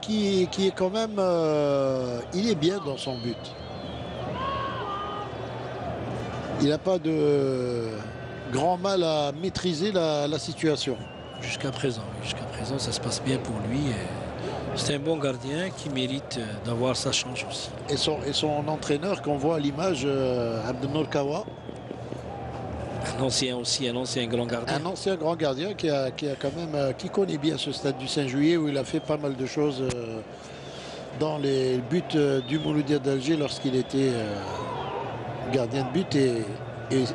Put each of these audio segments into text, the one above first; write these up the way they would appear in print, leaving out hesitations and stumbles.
qui est quand même... il est bien dans son but. Il n'a pas de grand mal à maîtriser la situation. Jusqu'à présent, ça se passe bien pour lui. C'est un bon gardien qui mérite d'avoir sa chance aussi. Et son entraîneur qu'on voit à l'image, Abdelnour Kawa. Un ancien grand gardien. Un ancien grand gardien qui connaît bien ce stade du Saint-Juillet où il a fait pas mal de choses dans les buts du Mouloudia d'Alger lorsqu'il était gardien de but et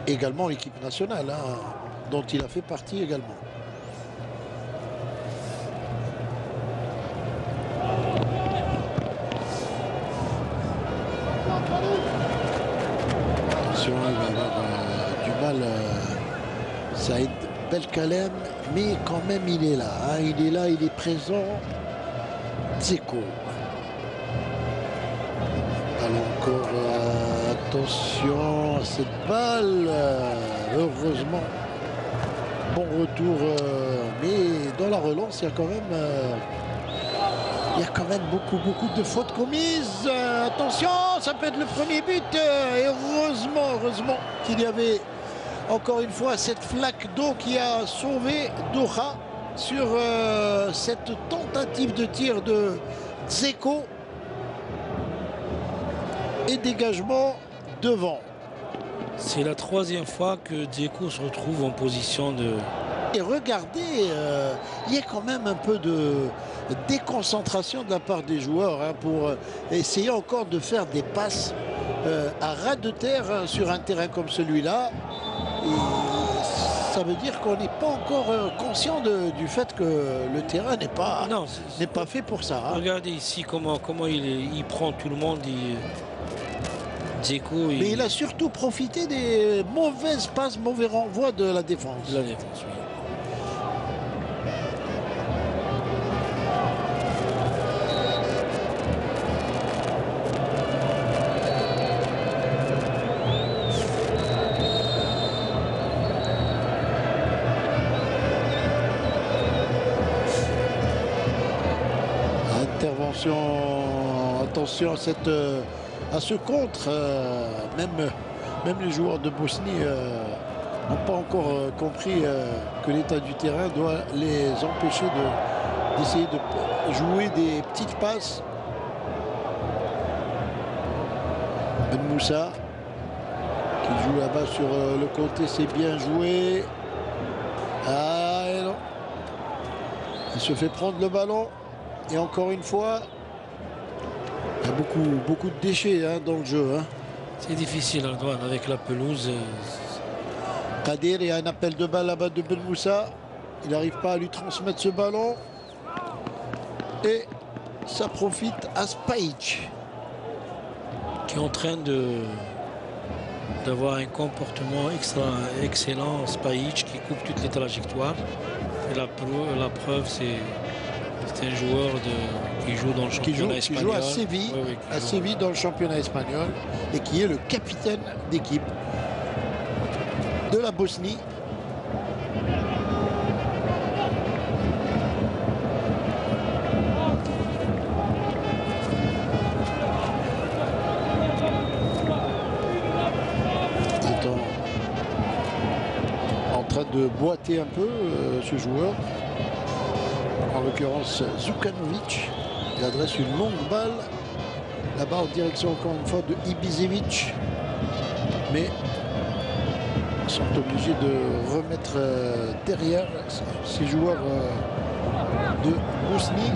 également l'équipe nationale dont il a fait partie également. Attention, il va avoir du mal Saïd Belkalem, mais quand même il est là. Il est là, il est présent. Dzeko. Alors encore, attention à cette balle. Heureusement, bon retour. Mais dans la relance, il y a quand même beaucoup de fautes commises. Attention, ça peut être le premier but. Et heureusement qu'il y avait encore une fois cette flaque d'eau qui a sauvé Doha sur cette tentative de tir de Dzeko. Et dégagement devant. C'est la troisième fois que Dzeko se retrouve en position de... Et regardez, il y a quand même un peu de déconcentration de la part des joueurs pour essayer encore de faire des passes à ras de terre sur un terrain comme celui-là. Et ça veut dire qu'on n'est pas encore conscient du fait que le terrain n'est pas fait pour ça. Regardez ici comment il prend tout le monde. Dzeko, mais il a surtout profité des mauvaises passes, mauvais renvois de la défense. La défense, oui. Attention à ce contre. Même les joueurs de Bosnie n'ont pas encore compris que l'état du terrain doit les empêcher d'essayer de jouer des petites passes. Ben Moussa qui joue là-bas sur le côté, c'est bien joué. Ah et non. Il se fait prendre le ballon. Et encore une fois, il y a beaucoup de déchets dans le jeu. C'est difficile, Antoine, avec la pelouse. Kadir, il y a un appel de balle là-bas de Ben Moussa. Il n'arrive pas à lui transmettre ce ballon. Et ça profite à Spajic. Qui est en train d'avoir un comportement excellent. Spajic qui coupe toutes les trajectoires. Et la preuve, c'est un joueur qui joue dans le championnat espagnol. Qui joue à Séville, Séville dans le championnat espagnol et qui est le capitaine d'équipe de la Bosnie. Il est en train de boiter un peu ce joueur. En l'occurrence Zukanovic, il adresse une longue balle là-bas en direction encore une fois de Ibisevic, mais ils sont obligés de remettre derrière ces joueurs de Bosnie.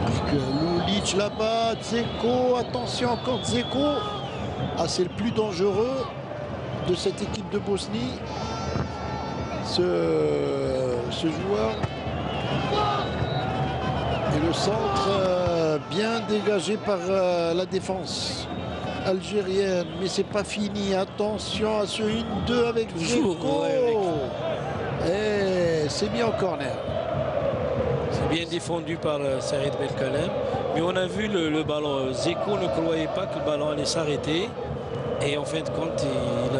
Avec Lulic là-bas, Dzeko, attention encore Dzeko. Ah, c'est le plus dangereux de cette équipe de Bosnie. Ce joueur et le centre bien dégagé par la défense algérienne, mais c'est pas fini. Attention à ce 1-2 avec Dzeko. Et c'est mis en corner. C'est bien défendu par Saïd Belkalem, mais on a vu le ballon. Dzeko ne croyait pas que le ballon allait s'arrêter et en fin de compte il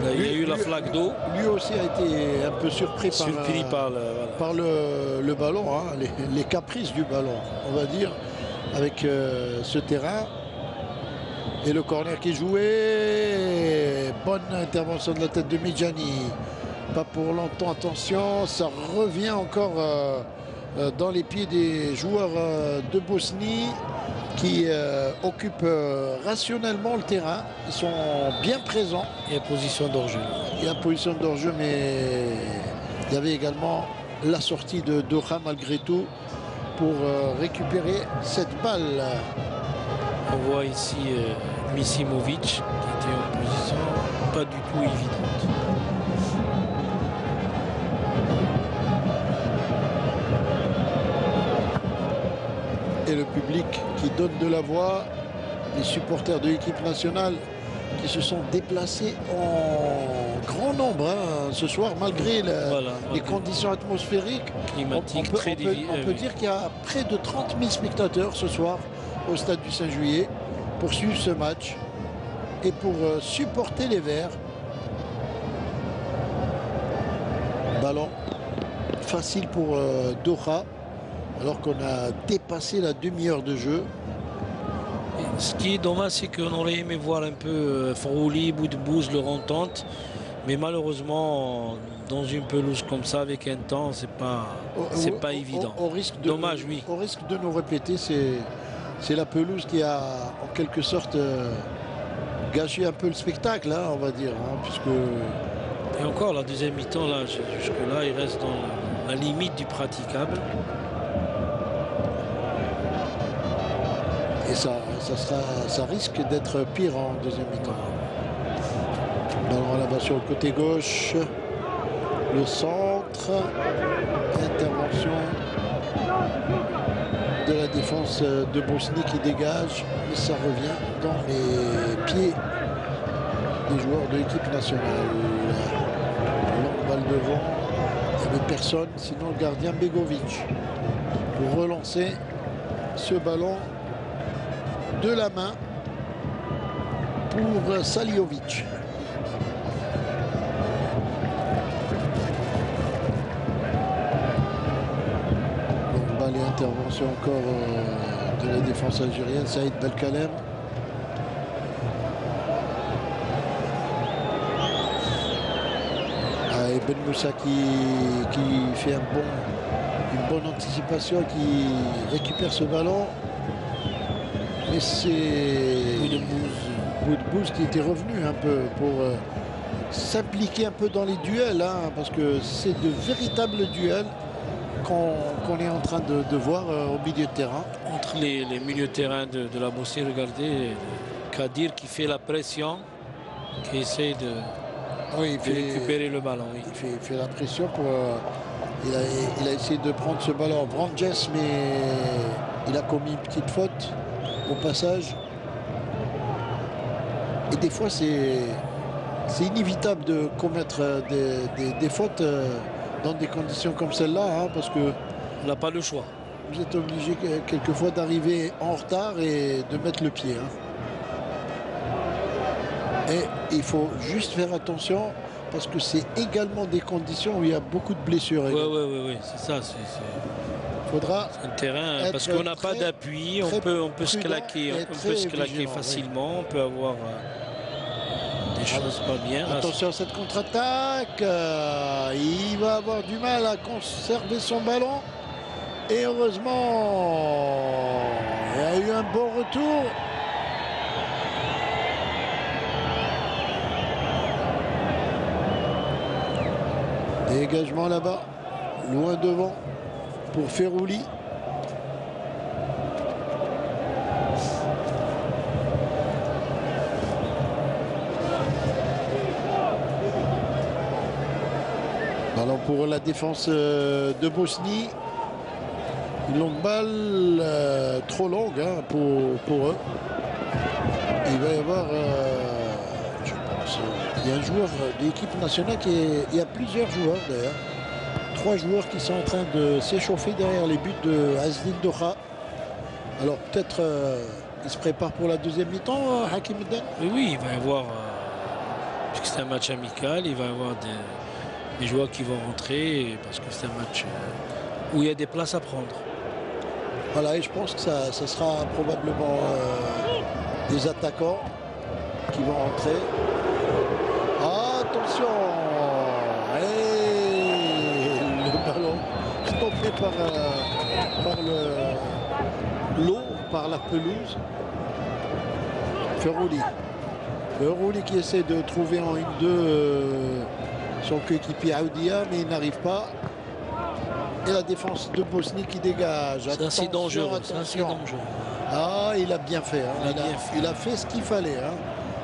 a Il y a eu la flaque d'eau. Lui aussi a été un peu surpris par le ballon, hein, les caprices du ballon, on va dire, avec ce terrain. Et le corner qui jouait. Bonne intervention de la tête de Midjani. Pas pour longtemps, attention, ça revient encore dans les pieds des joueurs de Bosnie qui occupent rationnellement le terrain. Ils sont bien présents. Il y a position d'hors-jeu. Il y a position d'hors-jeu, mais il y avait également la sortie de Doha malgré tout pour récupérer cette balle. On voit ici Misimovic qui était en position pas du tout évidente. Et le public qui donne de la voix, les supporters de l'équipe nationale qui se sont déplacés en grand nombre hein, ce soir, malgré les conditions atmosphériques. Climatiques, on peut dire qu'il y a près de 30 000 spectateurs ce soir au stade du Saint-Juillet pour suivre ce match et pour supporter les Verts. Ballon facile pour Doha, alors qu'on a dépassé la demi-heure de jeu. Et ce qui est dommage, c'est qu'on aurait aimé voir un peu Frouli, Boudbouz, leur entente, mais malheureusement, dans une pelouse comme ça, avec un temps, c'est pas évident. Dommage, oui. Au risque de nous répéter, c'est la pelouse qui a en quelque sorte gâché un peu le spectacle, hein, on va dire, hein, puisque... Et encore, la deuxième mi-temps, là, jusque-là, il reste dans la limite du praticable. Et ça risque d'être pire en deuxième mi-temps. Ballon là-bas sur le côté gauche. Le centre. Intervention de la défense de Bosnie qui dégage. Et ça revient dans les pieds des joueurs de l'équipe nationale. Longue balle devant. Il n'y avait personne, sinon le gardien Begovic. Pour relancer ce ballon de la main pour Saliovic. Donc, balle et intervention encore de la défense algérienne, Saïd Belkalem. Et Ben Moussa qui fait une bonne anticipation, qui récupère ce ballon. Et c'est Boudbouz qui était revenu un peu pour s'impliquer un peu dans les duels, hein, parce que c'est de véritables duels qu'on est en train de voir au milieu de terrain. Entre les milieux de terrain de la Bosnie, regardez Kadir qui fait la pression, qui essaie de récupérer le ballon. Oui. Il fait la pression pour... il a essayé de prendre ce ballon Vranjes, mais il a commis une petite faute au passage. Et des fois, c'est inévitable de commettre des fautes dans des conditions comme celle-là, hein, parce que on n'a pas le choix. Vous êtes obligé quelquefois d'arriver en retard et de mettre le pied. Hein. Et il faut juste faire attention parce que c'est également des conditions où il y a beaucoup de blessures. Oui, c'est ça. Faudra un terrain parce qu'on n'a pas d'appui, on peut se claquer, facilement, on peut avoir des choses pas bien. Attention à cette contre-attaque, il va avoir du mal à conserver son ballon et heureusement il y a eu un bon retour. Dégagement là-bas, loin devant pour Ferrouli. Ballon pour la défense de Bosnie. Une longue balle, trop longue hein, pour eux. Il va y avoir, je pense, il y a un joueur de l'équipe nationale il y a plusieurs joueurs d'ailleurs. 3 joueurs qui sont en train de s'échauffer derrière les buts de Azdin Doha. Alors peut-être il se prépare pour la deuxième mi-temps, Hakim Edden. Oui, il va y avoir puisque c'est un match amical, il va y avoir des joueurs qui vont rentrer parce que c'est un match où il y a des places à prendre. Voilà, et je pense que ça sera probablement des attaquants qui vont rentrer. Attention! Et le ballon stoppé par l'eau, par la pelouse. Ferrouli qui essaie de trouver en 1-2 son coéquipier Aoudia, mais il n'arrive pas. Et la défense de Bosnie qui dégage. C'est assez dangereux. Ah, il a bien fait. Hein. Il a fait ce qu'il fallait. Hein.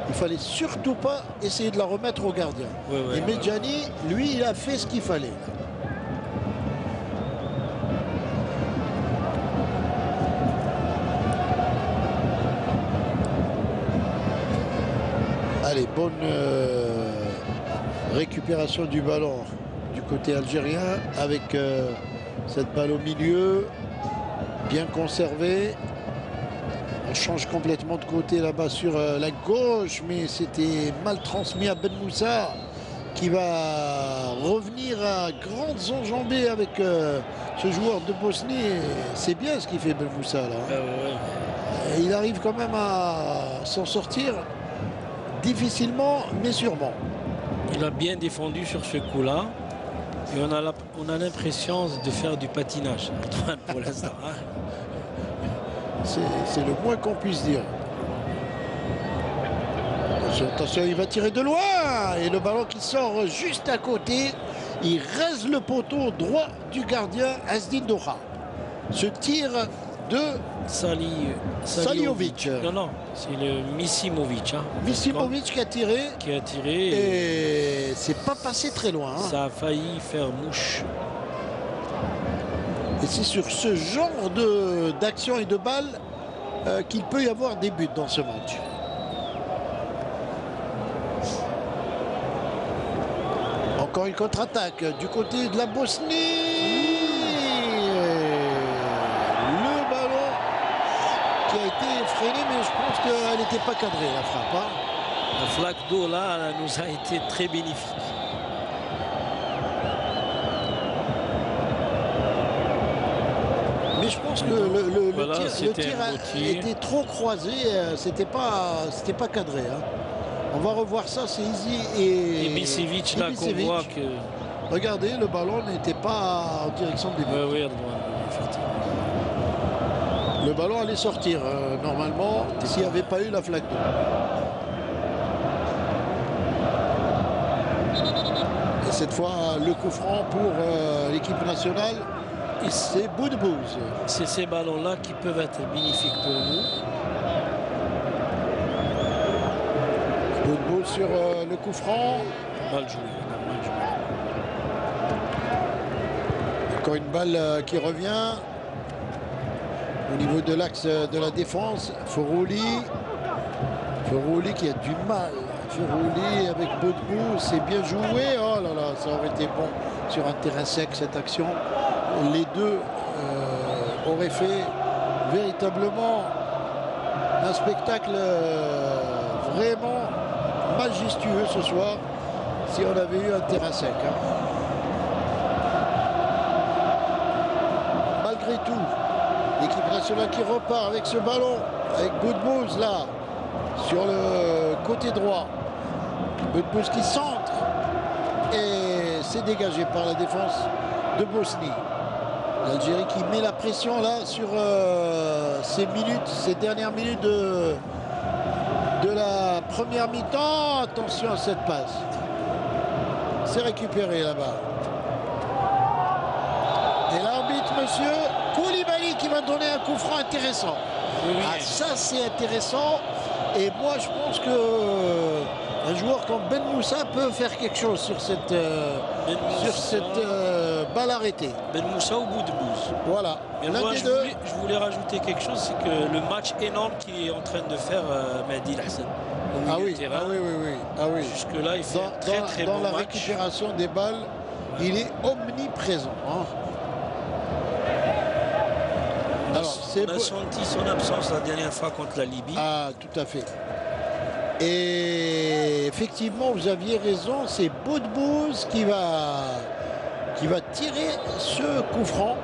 Il fallait surtout pas essayer de la remettre au gardien. Et Medjani, lui, il a fait ce qu'il fallait. Allez, bonne récupération du ballon du côté algérien avec cette balle au milieu, bien conservée. On change complètement de côté là-bas sur la gauche, mais c'était mal transmis à Ben Moussa qui va revenir à grandes enjambées avec ce joueur de Bosnie. C'est bien ce qu'il fait Ben Moussa là. Et il arrive quand même à s'en sortir difficilement, mais sûrement. Il a bien défendu sur ce coup-là. Et on a l'impression de faire du patinage pour l'instant. Hein. C'est le moins qu'on puisse dire. Attention, il va tirer de loin. Et le ballon qui sort juste à côté. Il reste le poteau droit du gardien Azdin Doha. Ce tir de Saliovic. Non, c'est le Misimovic. Hein. Misimovic qui a tiré. Et c'est pas passé très loin. Hein. Ça a failli faire mouche. Et c'est sur ce genre d'action et de balle qu'il peut y avoir des buts dans ce match. Encore une contre-attaque du côté de la Bosnie. Le ballon qui a été freiné, mais je pense qu'elle n'était pas cadrée, la frappe. Hein. La flaque d'eau là, elle nous a été très bénéfique. Mais je pense que le tir était trop croisé, c'était pas cadré. Hein. On va revoir ça, c'est Izzy et Ibisevic là qu'on voit que... Regardez, le ballon n'était pas en direction des buts. Oui, le ballon allait sortir normalement s'il n'y avait pas eu la flaque d'eau. Et cette fois, le coup franc pour l'équipe nationale. Et c'est Boudbouz. C'est ces ballons-là qui peuvent être bénéfiques pour nous. Boudbouz sur le coup franc. Mal joué. Encore une balle qui revient. Au niveau de l'axe de la défense. Ferrouli qui a du mal. Ferrouli avec Boudbouz, c'est bien joué. Oh là là, ça aurait été bon sur un terrain sec cette action. Les deux auraient fait véritablement un spectacle vraiment majestueux ce soir si on avait eu un terrain sec. Hein. Malgré tout, l'équipe nationale qui repart avec ce ballon, avec Boudbouz là, sur le côté droit. Boudbouz qui centre et c'est dégagé par la défense de Bosnie. L'Algérie qui met la pression là sur ces dernières minutes de la première mi-temps. Attention à cette passe. C'est récupéré là-bas. Et l'arbitre, monsieur Koulibaly, qui va donner un coup franc intéressant. Oui. Ah, ça c'est intéressant. Et moi je pense que un joueur comme Ben Moussa peut faire quelque chose sur cette balle arrêtée. Ben Moussa ou Boudbouz. Voilà. Moi, je voulais rajouter quelque chose, c'est que le match énorme qu'il est en train de faire Mehdi Hassan au milieu de terrain. Ah oui. Jusque-là, il fait un très bon match. Dans la récupération des balles, il est omniprésent. Hein. On a senti son absence la dernière fois contre la Libye. Ah, tout à fait. Et effectivement, vous aviez raison, c'est Boudbouz qui va tirer ce coup franc.